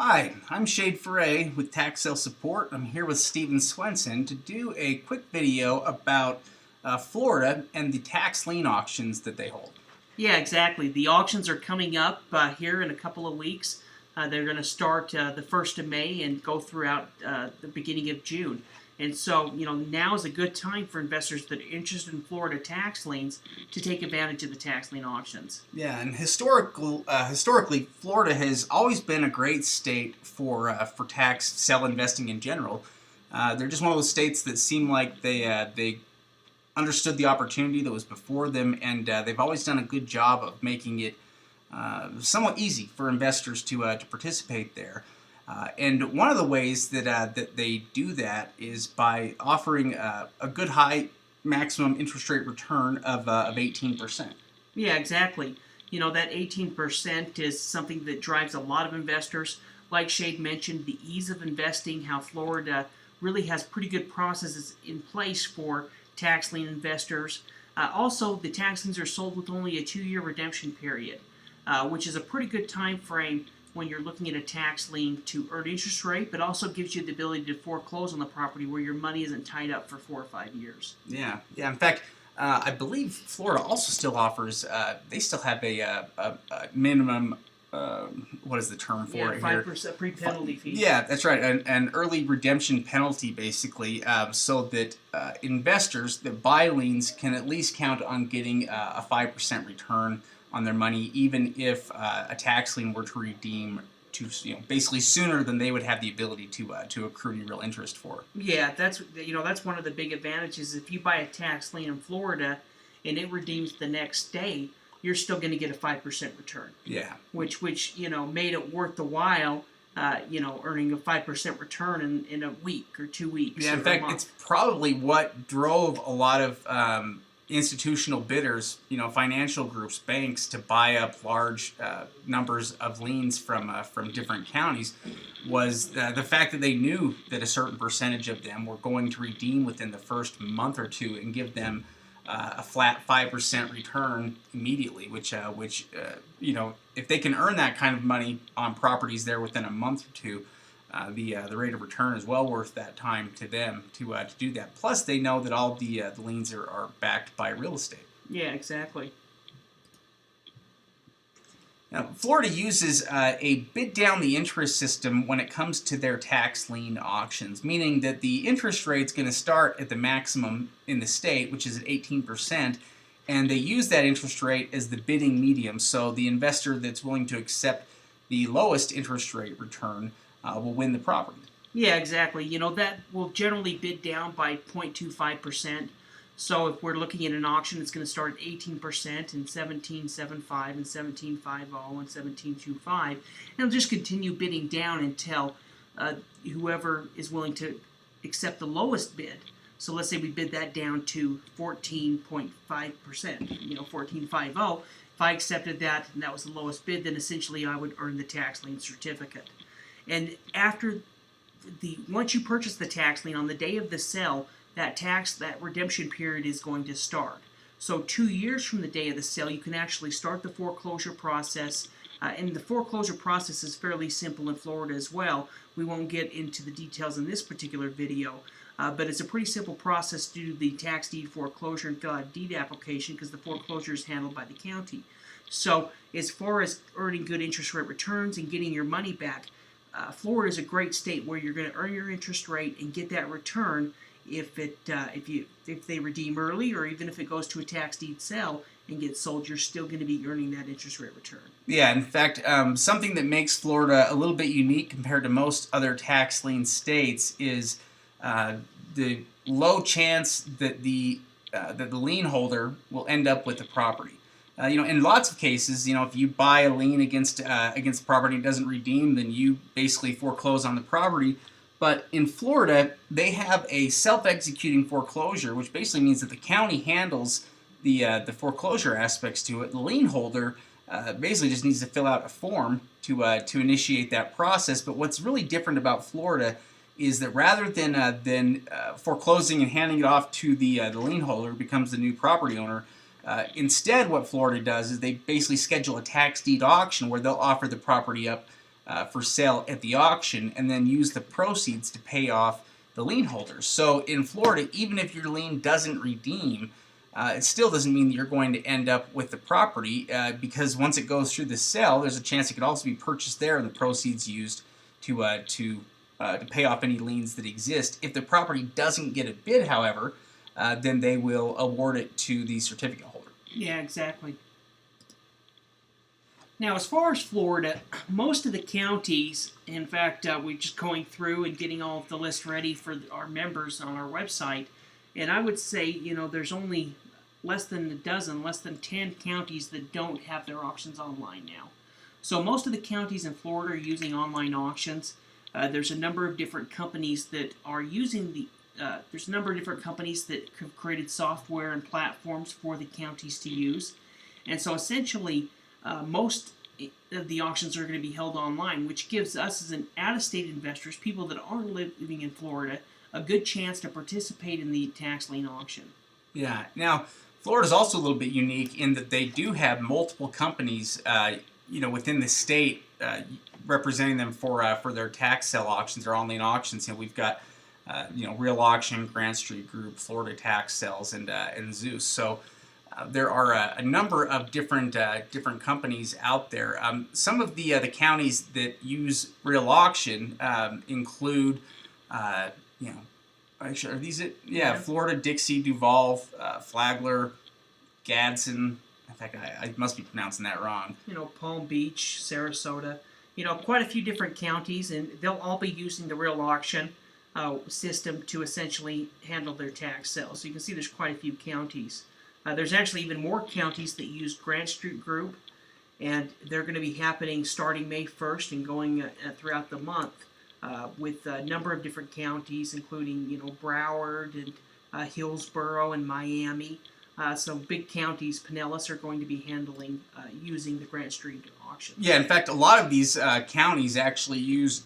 Hi, I'm Ferre with Tax Sale Support. I'm here with Swenson to do a quick video about Florida and the tax lien auctions that they hold. Yeah, exactly. The auctions are coming up here in a couple of weeks. They're going to start the 1st of May and go throughout the beginning of June. And so, now is a good time for investors that are interested in Florida tax liens to take advantage of the tax lien auctions. Yeah, and historically, Florida has always been a great state for tax sale investing in general. They're just one of those states that seem like they understood the opportunity that was before them, and they've always done a good job of making it somewhat easy for investors to participate there. And one of the ways that they do that is by offering a good high maximum interest rate return of 18%. Yeah, exactly. That 18% is something that drives a lot of investors. Like Shade mentioned, the ease of investing, how Florida really has pretty good processes in place for tax lien investors. Also, the tax liens are sold with only a 2-year redemption period, which is a pretty good time frame when you're looking at a tax lien to earn interest rate, but also gives you the ability to foreclose on the property where your money isn't tied up for 4 or 5 years. Yeah. In fact, I believe Florida also still offers. They still have a minimum. What is the term for it here? 5% pre-penalty fee. Yeah, that's right. An early redemption penalty, basically, so that investors that buy liens can at least count on getting a 5% return on their money, even if a tax lien were to redeem to basically sooner than they would have the ability to accrue any real interest for. Yeah, that's one of the big advantages. If you buy a tax lien in Florida and it redeems the next day, you're still going to get a 5% return. Yeah. Which made it worth the while. Earning a 5% return in a week or 2 weeks. Yeah, in fact, it's probably what drove a lot of institutional bidders, financial groups, banks, to buy up large numbers of liens from different counties, was the fact that they knew that a certain percentage of them were going to redeem within the first month or two and give them a flat 5% return immediately, which if they can earn that kind of money on properties there within a month or two, the rate of return is well worth that time to them to do that. Plus, they know that all the liens are backed by real estate. Yeah, exactly. Now, Florida uses a bid down the interest system when it comes to their tax lien auctions, meaning that the interest rate's going to start at the maximum in the state, which is at 18%, and they use that interest rate as the bidding medium. So the investor that's willing to accept the lowest interest rate return will win the property. Yeah, exactly. That will generally bid down by 0.25%. So if we're looking at an auction, it's going to start at 18% and 17.75 and 17.50 and 17.25, and it'll just continue bidding down until whoever is willing to accept the lowest bid. So let's say we bid that down to 14.5%, 14.50. If I accepted that and that was the lowest bid, then essentially I would earn the tax lien certificate. And once you purchase the tax lien, on the day of the sale, that redemption period is going to start. So 2 years from the day of the sale, you can actually start the foreclosure process. And the foreclosure process is fairly simple in Florida as well. We won't get into the details in this particular video, but it's a pretty simple process to do the tax deed foreclosure and fill out a deed application because the foreclosure is handled by the county. So as far as earning good interest rate returns and getting your money back, Florida is a great state where you're going to earn your interest rate and get that return if they redeem early, or even if it goes to a tax deed sale and gets sold, you're still going to be earning that interest rate return. Yeah, in fact, something that makes Florida a little bit unique compared to most other tax lien states is the low chance that the lien holder will end up with the property. In lots of cases, if you buy a lien against the property and it doesn't redeem, then you basically foreclose on the property. But in Florida, they have a self-executing foreclosure, which basically means that the county handles the foreclosure aspects to it. The lien holder basically just needs to fill out a form to initiate that process. But what's really different about Florida is that rather than foreclosing and handing it off to the lien holder, who becomes the new property owner, instead what Florida does is they basically schedule a tax deed auction where they'll offer the property up for sale at the auction, and then use the proceeds to pay off the lien holders. So in Florida, even if your lien doesn't redeem, it still doesn't mean that you're going to end up with the property, because once it goes through the sale, there's a chance it could also be purchased there and the proceeds used to pay off any liens that exist. If the property doesn't get a bid, however, then they will award it to the certificate holder. Yeah, exactly. Now, as far as Florida, most of the counties, in fact, we're just going through and getting all of the list ready for our members on our website, and I would say, there's only less than a dozen, less than 10 counties that don't have their auctions online now. So most of the counties in Florida are using online auctions. There's a number of different companies that are using there's a number of different companies that have created software and platforms for the counties to use. And so essentially, most of the auctions are going to be held online, which gives us as an out-of-state investors, people that aren't living in Florida, a good chance to participate in the tax lien auction. Yeah. Now, Florida's also a little bit unique in that they do have multiple companies, within the state, representing them for their tax sale auctions or online auctions. We've got, Real Auction, Grant Street Group, Florida Tax Sales, and Zeus. So there are a number of different companies out there. Some of the counties that use Real Auction include, actually, are these it? Yeah, Florida, Dixie, Duval, Flagler, Gadsden. In fact, I must be pronouncing that wrong. Palm Beach, Sarasota. Quite a few different counties, and they'll all be using the Real Auction system to essentially handle their tax sales. So you can see there's quite a few counties. There's actually even more counties that use Grant Street Group, and they're going to be happening starting May 1st and going throughout the month with a number of different counties, including Broward and Hillsborough and Miami. Some big counties, Pinellas, are going to be handling using the Grant Street auction. Yeah, in fact, a lot of these counties actually use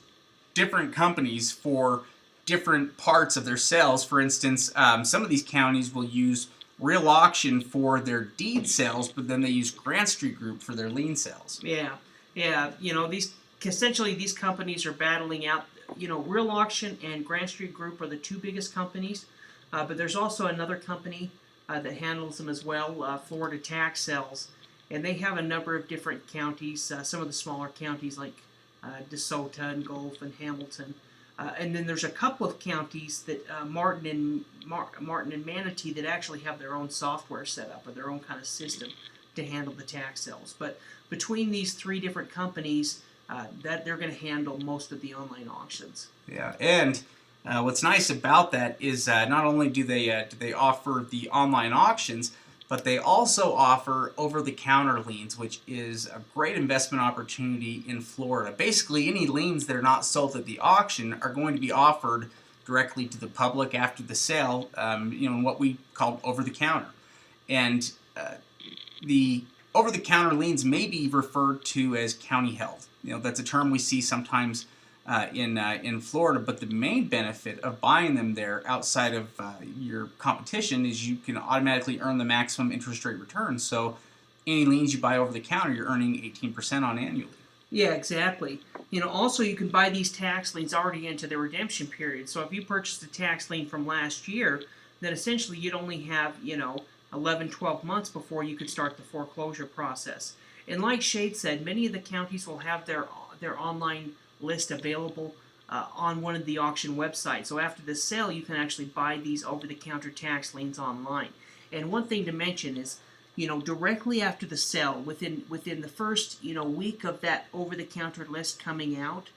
different companies for different parts of their sales. For instance, some of these counties will use Real Auction for their deed sales, but then they use Grant Street Group for their lien sales. Yeah. These companies are battling out. Real Auction and Grant Street Group are the two biggest companies, but there's also another company that handles them as well, Florida Tax Sales, and they have a number of different counties. Some of the smaller counties like DeSoto and Gulf and Hamilton. And then there's a couple of counties that Martin and Manatee that actually have their own software set up or their own kind of system to handle the tax sales. But between these three different companies, that they're going to handle most of the online auctions. Yeah, and what's nice about that is not only do they offer the online auctions, but they also offer over-the-counter liens, which is a great investment opportunity in Florida. Basically, any liens that are not sold at the auction are going to be offered directly to the public after the sale, in what we call over-the-counter. And the over-the-counter liens may be referred to as county-held. That's a term we see sometimes in Florida, but the main benefit of buying them there outside of your competition is you can automatically earn the maximum interest rate return. So any liens you buy over the counter, you're earning 18% on annually. Yeah, exactly. Also you can buy these tax liens already into the redemption period. So if you purchased a tax lien from last year, then essentially you'd only have 11, 12 months before you could start the foreclosure process. And like Shade said, many of the counties will have their online list available on one of the auction websites. So after the sale, you can actually buy these over-the-counter tax liens online. And one thing to mention is, directly after the sale, within the first week of that over-the-counter list coming out,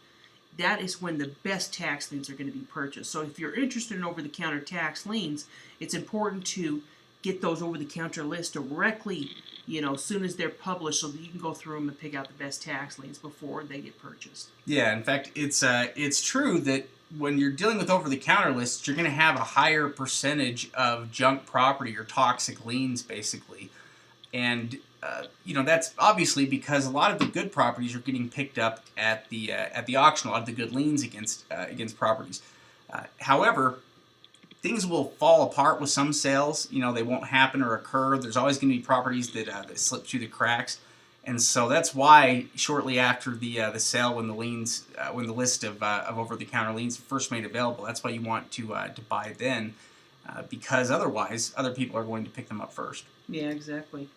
that is when the best tax liens are going to be purchased. So if you're interested in over-the-counter tax liens, it's important to get those over-the-counter lists directly, as soon as they're published, so that you can go through them and pick out the best tax liens before they get purchased. Yeah, in fact, it's true that when you're dealing with over-the-counter lists, you're going to have a higher percentage of junk property or toxic liens, basically. And that's obviously because a lot of the good properties are getting picked up at the auction. A lot of the good liens against properties. However, things will fall apart with some sales. They won't happen or occur. There's always going to be properties that slip through the cracks. And so that's why shortly after the sale, when when the list of over-the-counter liens first made available, that's why you want to buy then, because otherwise other people are going to pick them up first. Yeah, exactly.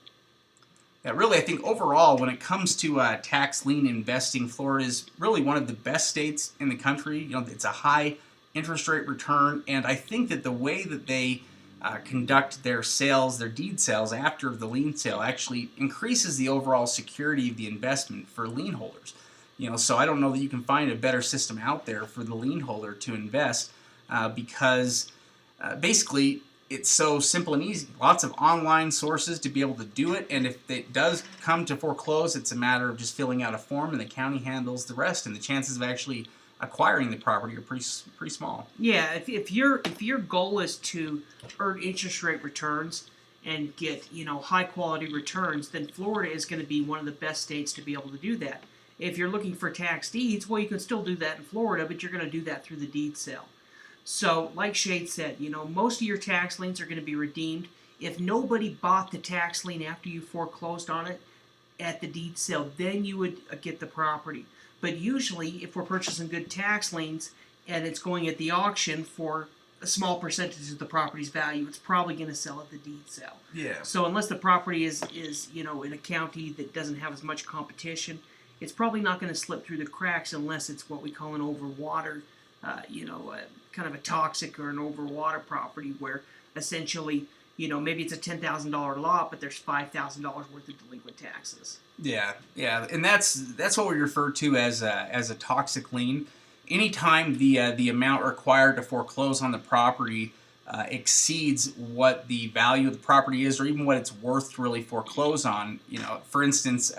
Yeah, really, I think overall, when it comes to tax lien investing, Florida is really one of the best states in the country. It's a high interest rate return, and I think that the way that they conduct their sales, their deed sales after the lien sale, actually increases the overall security of the investment for lien holders. So I don't know that you can find a better system out there for the lien holder to invest, because basically it's so simple and easy. Lots of online sources to be able to do it, and if it does come to foreclose, it's a matter of just filling out a form, and the county handles the rest, and the chances of actually acquiring the property are pretty small. Yeah, if your goal is to earn interest rate returns and get high quality returns, then Florida is going to be one of the best states to be able to do that. If you're looking for tax deeds, well, you can still do that in Florida, but you're going to do that through the deed sale. So, like Shade said, most of your tax liens are going to be redeemed. If nobody bought the tax lien after you foreclosed on it at the deed sale, then you would get the property. But usually, if we're purchasing good tax liens and it's going at the auction for a small percentage of the property's value, it's probably going to sell at the deed sale. Yeah. So unless the property is in a county that doesn't have as much competition, it's probably not going to slip through the cracks unless it's what we call an overwater, kind of a toxic or an overwater property where essentially, maybe it's a $10,000 lot, but there's $5,000 worth of delinquent taxes. Yeah, and that's what we refer to as a toxic lien. Anytime the amount required to foreclose on the property exceeds what the value of the property is, or even what it's worth to really foreclose on. For instance,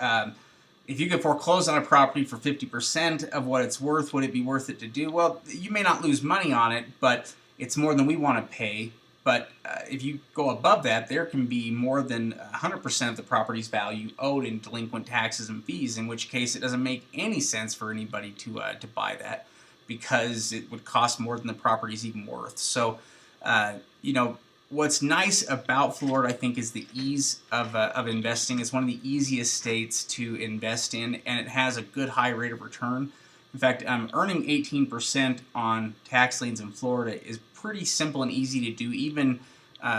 if you could foreclose on a property for 50% of what it's worth, would it be worth it to do? Well, you may not lose money on it, but it's more than we want to pay. But if you go above that, there can be more than 100% of the property's value owed in delinquent taxes and fees, in which case it doesn't make any sense for anybody to buy that, because it would cost more than the property's even worth. So, what's nice about Florida, I think, is the ease of investing. It's one of the easiest states to invest in, and it has a good high rate of return. In fact, earning 18% on tax liens in Florida is pretty simple and easy to do. Even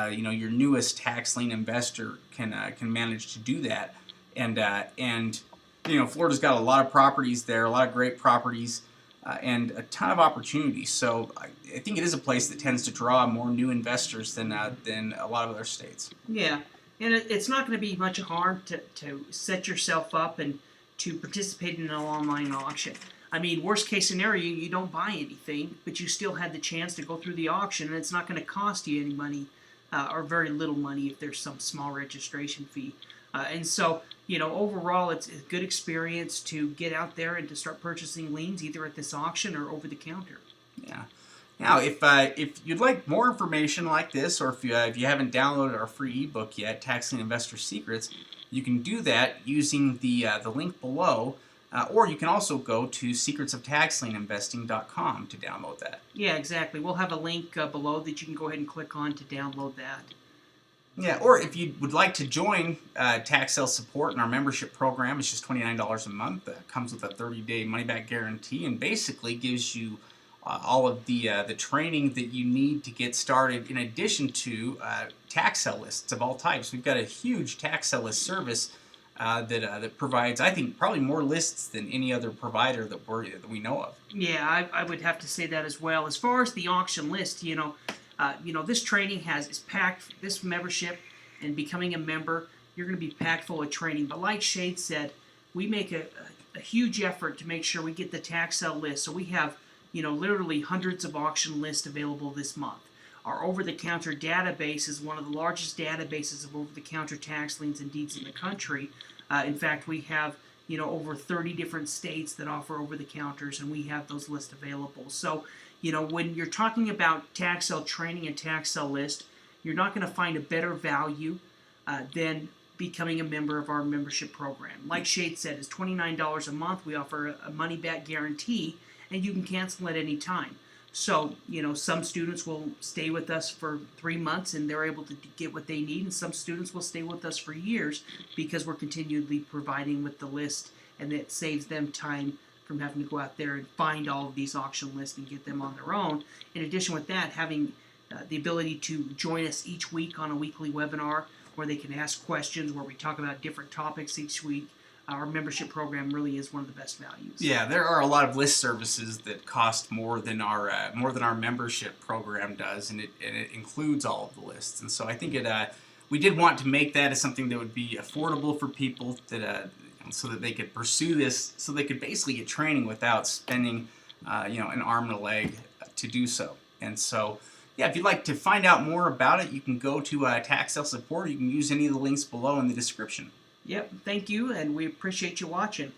your newest tax lien investor can manage to do that. And Florida's got a lot of properties there, a lot of great properties, and a ton of opportunities. So I think it is a place that tends to draw more new investors than a lot of other states. Yeah, and it's not going to be much harm to set yourself up and to participate in an online auction. I mean, worst case scenario, you don't buy anything, but you still had the chance to go through the auction, and it's not going to cost you any money, or very little money if there's some small registration fee. And so, overall, it's a good experience to get out there and to start purchasing liens either at this auction or over the counter. Yeah. Now, if you'd like more information like this, or if you haven't downloaded our free ebook yet, Tax Lien Investor Secrets, you can do that using the link below. Or you can also go to secretsoftaxlieninvesting.com to download that. Yeah, exactly. We'll have a link below that you can go ahead and click on to download that. Yeah, or if you would like to join tax sale support in our membership program, it's just $29 a month. That comes with a 30-day money-back guarantee, and basically gives you all of the training that you need to get started, in addition to tax sale lists of all types. We've got a huge tax sale list service that provides, I think, probably more lists than any other provider that we know of. Yeah, I would have to say that as well. As far as the auction list, this training is packed. This membership and becoming a member, you're going to be packed full of training. But like Shade said, we make a huge effort to make sure we get the tax sale list. So we have, literally hundreds of auction lists available this month. Our over-the-counter database is one of the largest databases of over-the-counter tax liens and deeds in the country. In fact, we have over 30 different states that offer over-the-counters, and we have those lists available. So, when you're talking about tax sale training and tax sale list, you're not going to find a better value than becoming a member of our membership program. Like Shade said, it's $29 a month. We offer a money-back guarantee, and you can cancel at any time. So, some students will stay with us for 3 months and they're able to get what they need, and some students will stay with us for years because we're continually providing with the list, and it saves them time from having to go out there and find all of these auction lists and get them on their own. In addition with that, having the ability to join us each week on a weekly webinar where they can ask questions, where we talk about different topics each week. Our membership program really is one of the best values. Yeah, there are a lot of list services that cost more than our membership program does, and it includes all of the lists. And so I think we did want to make that as something that would be affordable for people that so that they could pursue this, so they could basically get training without spending an arm and a leg to do so. And so, yeah, if you'd like to find out more about it, you can go to Tax Sale Support. You can use any of the links below in the description. Yep, thank you, and we appreciate you watching.